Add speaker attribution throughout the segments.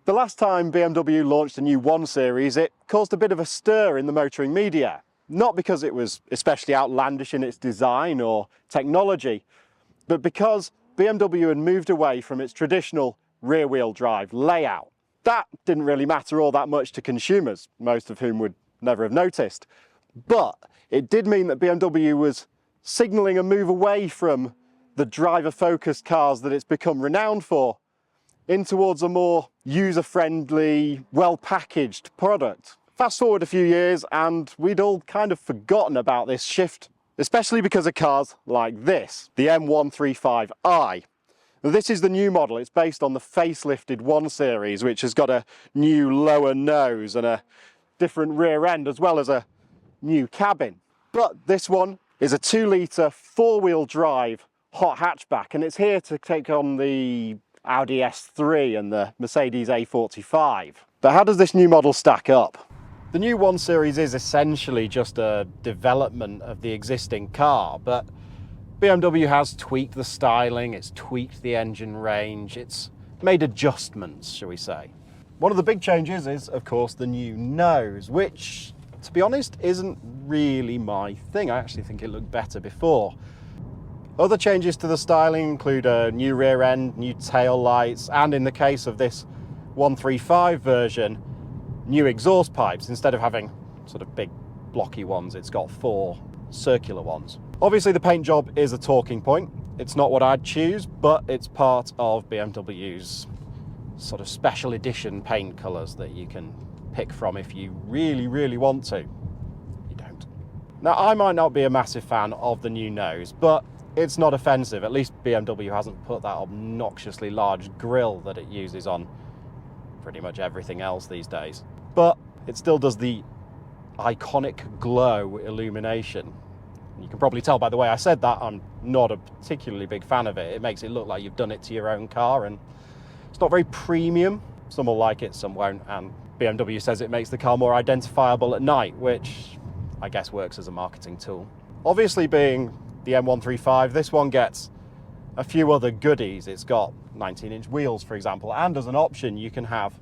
Speaker 1: The last time BMW launched a new 1 Series, it caused a bit of a stir in the motoring media. Not because it was especially outlandish in its design or technology, but because BMW had moved away from its traditional rear-wheel drive layout. That didn't really matter all that much to consumers, most of whom would never have noticed. But it did mean that BMW was signalling a move away from the driver-focused cars that it's become renowned for, in towards a more user-friendly, well-packaged product. Fast forward a few years and we'd all kind of forgotten about this shift, especially because of cars like this, the M135i. Now, this is the new model. It's based on the facelifted 1 Series, which has got a new lower nose and a different rear end, as well as a new cabin. But this one is a 2-litre 4-wheel drive hot hatchback, and it's here to take on the Audi S3 and the Mercedes A45. But how does this new model stack up? The new 1 Series is essentially just a development of the existing car, but BMW has tweaked the styling, it's tweaked the engine range, it's made adjustments, shall we say. One of the big changes is, of course, the new nose, which, to be honest, isn't really my thing. I actually think it looked better before. Other changes to the styling include a new rear end, new tail lights, and in the case of this 135 version, new exhaust pipes. Instead of having sort of big blocky ones, it's got 4 circular ones. Obviously the paint job is a talking point. It's not what I'd choose, but it's part of BMW's sort of special edition paint colours that you can pick from if you really, really want to. You don't. Now, I might not be a massive fan of the new nose, but it's not offensive. At least BMW hasn't put that obnoxiously large grille that it uses on pretty much everything else these days. But it still does the iconic glow illumination. You can probably tell by the way I said that I'm not a particularly big fan of it. It makes it look like you've done it to your own car, and it's not very premium. Some will like it, some won't, and BMW says it makes the car more identifiable at night, which I guess works as a marketing tool. Obviously, being the M135, this one gets a few other goodies. It's got 19-inch wheels, for example, and as an option you can have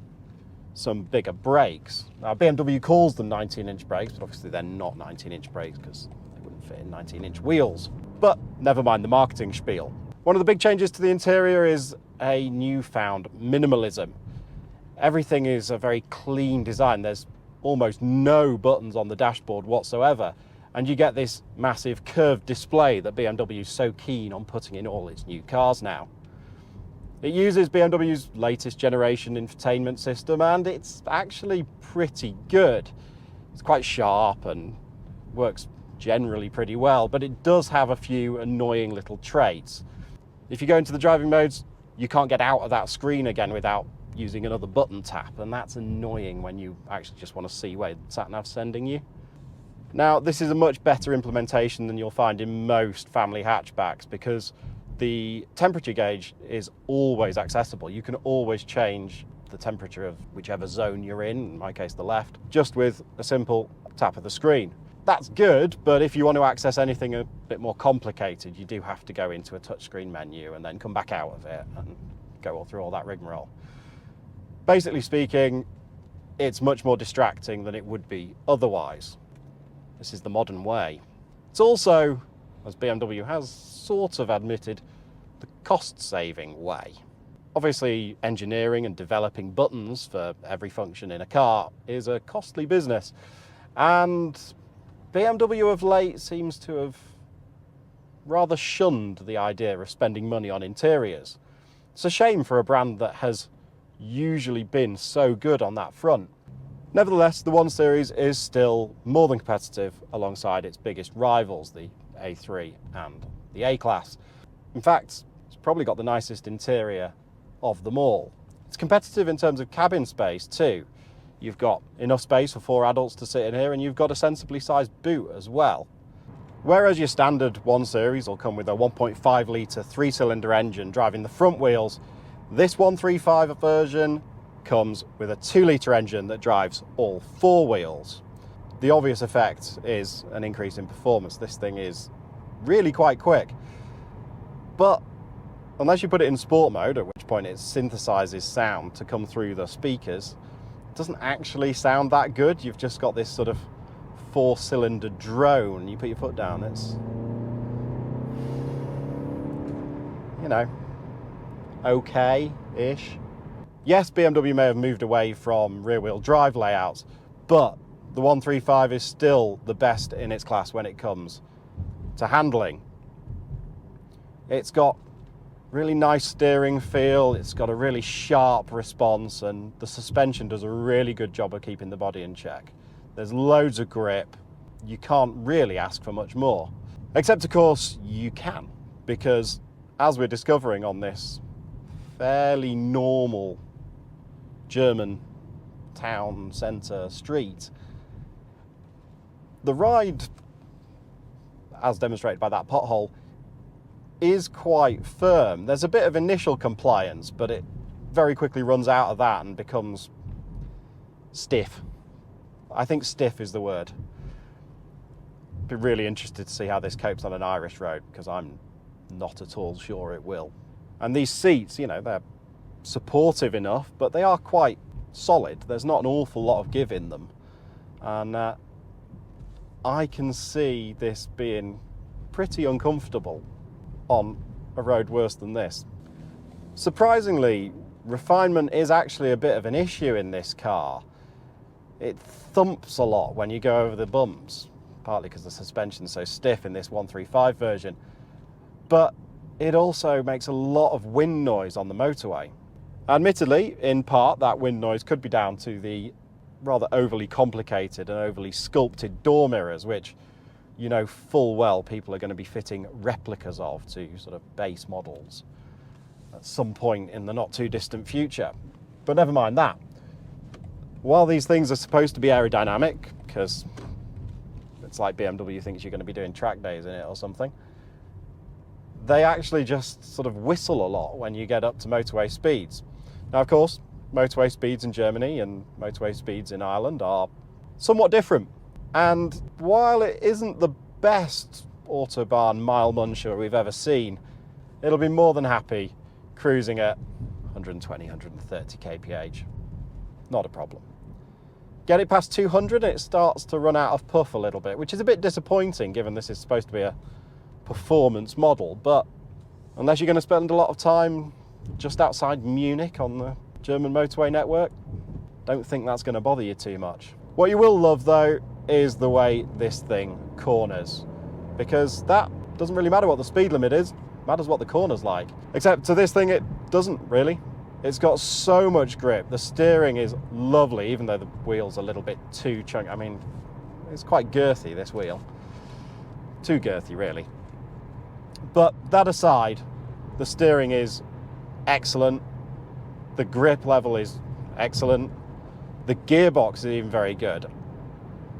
Speaker 1: some bigger brakes. Now, BMW calls them 19-inch brakes, but obviously they're not 19-inch brakes because they wouldn't fit in 19-inch wheels. But never mind the marketing spiel. One of the big changes to the interior is a newfound minimalism. Everything is a very clean design. There's almost no buttons on the dashboard whatsoever, and you get this massive curved display that BMW is so keen on putting in all its new cars now. It uses BMW's latest generation infotainment system, and it's actually pretty good. It's quite sharp and works generally pretty well, but it does have a few annoying little traits. If you go into the driving modes, you can't get out of that screen again without using another button tap, and that's annoying when you actually just want to see where the sat-nav's sending you. Now, this is a much better implementation than you'll find in most family hatchbacks because the temperature gauge is always accessible. You can always change the temperature of whichever zone you're in my case the left, just with a simple tap of the screen. That's good, but if you want to access anything a bit more complicated, you do have to go into a touchscreen menu and then come back out of it and go all through all that rigmarole. Basically speaking, it's much more distracting than it would be otherwise. This is the modern way. It's also, as BMW has sort of admitted, the cost-saving way. Obviously, engineering and developing buttons for every function in a car is a costly business, and BMW of late seems to have rather shunned the idea of spending money on interiors. It's a shame for a brand that has usually been so good on that front. Nevertheless, the 1 Series is still more than competitive alongside its biggest rivals, the A3 and the A-Class. In fact, it's probably got the nicest interior of them all. It's competitive in terms of cabin space too. You've got enough space for 4 adults to sit in here, and you've got a sensibly sized boot as well. Whereas your standard 1 Series will come with a 1.5 litre 3-cylinder engine driving the front wheels, this 135 version comes with a 2-litre engine that drives all 4 wheels. The obvious effect is an increase in performance. This thing is really quite quick. But unless you put it in sport mode, at which which point it synthesizes sound to come through the speakers. It doesn't actually sound that good. You've just got this sort of 4-cylinder drone. You put your foot down, it's, you know, okay-ish. Yes, BMW may have moved away from rear-wheel drive layouts, but the 135 is still the best in its class when it comes to handling. It's got really nice steering feel, it's got a really sharp response, and the suspension does a really good job of keeping the body in check. There's loads of grip. You can't really ask for much more. Except, of course, you can, because as we're discovering on this fairly normal German town centre street, the ride, as demonstrated by that pothole, is quite firm. There's a bit of initial compliance, but it very quickly runs out of that and becomes stiff. I think stiff is the word. Be really interested to see how this copes on an Irish road, because I'm not at all sure it will. And these seats, you know, they're supportive enough, but they are quite solid. There's not an awful lot of give in them. And I can see this being pretty uncomfortable on a road worse than this. Surprisingly, refinement is actually a bit of an issue in this car. It thumps a lot when you go over the bumps, partly because the suspension's so stiff in this 135 version, but it also makes a lot of wind noise on the motorway. Admittedly, in part, that wind noise could be down to the rather overly complicated and overly sculpted door mirrors, which you know full well people are going to be fitting replicas of to sort of base models at some point in the not too distant future. But never mind that. While these things are supposed to be aerodynamic, because it's like BMW thinks you're going to be doing track days in it or something, they actually just sort of whistle a lot when you get up to motorway speeds. Now, of course, motorway speeds in Germany and motorway speeds in Ireland are somewhat different. And while it isn't the best Autobahn mile muncher we've ever seen, it'll be more than happy cruising at 120, 130 kph. Not a problem. Get it past 200 and it starts to run out of puff a little bit, which is a bit disappointing given this is supposed to be a performance model. But unless you're going to spend a lot of time just outside Munich on the German motorway network, don't think that's going to bother you too much. What you will love though is the way this thing corners, because that doesn't really matter what the speed limit is, it matters what the corner's like. Except to this thing it doesn't really. It's got so much grip. The steering is lovely, even though the wheel's a little bit too chunky. I mean, it's quite girthy, this wheel. Too girthy, really. But that aside, the steering is excellent. The grip level is excellent. The gearbox is even very good.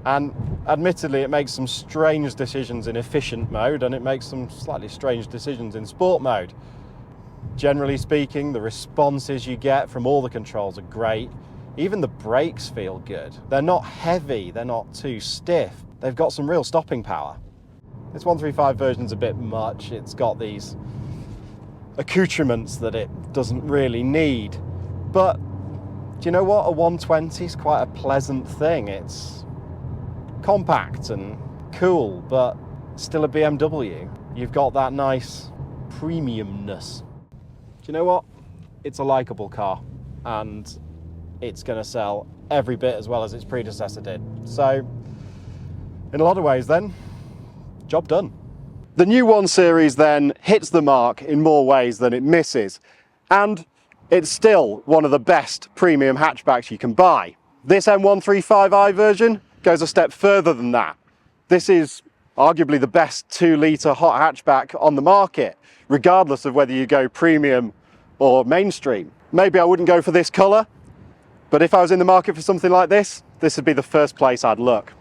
Speaker 1: And admittedly, it makes some strange decisions in efficient mode, and it makes some slightly strange decisions in sport mode. Generally speaking, the responses you get from all the controls are great. Even the brakes feel good. They're not heavy, they're not too stiff. They've got some real stopping power. This 135 version's a bit much. It's got these accoutrements that it doesn't really need. But do you know what? A 120 is quite a pleasant thing. It's compact and cool, but still a BMW. You've got that nice premiumness. Do you know what? It's a likeable car, and it's going to sell every bit as well as its predecessor did. So, in a lot of ways then, job done. The new 1 Series then hits the mark in more ways than it misses, and it's still one of the best premium hatchbacks you can buy. This M135i version goes a step further than that. This is arguably the best 2-litre hot hatchback on the market, regardless of whether you go premium or mainstream. Maybe I wouldn't go for this colour, but if I was in the market for something like this, this would be the first place I'd look.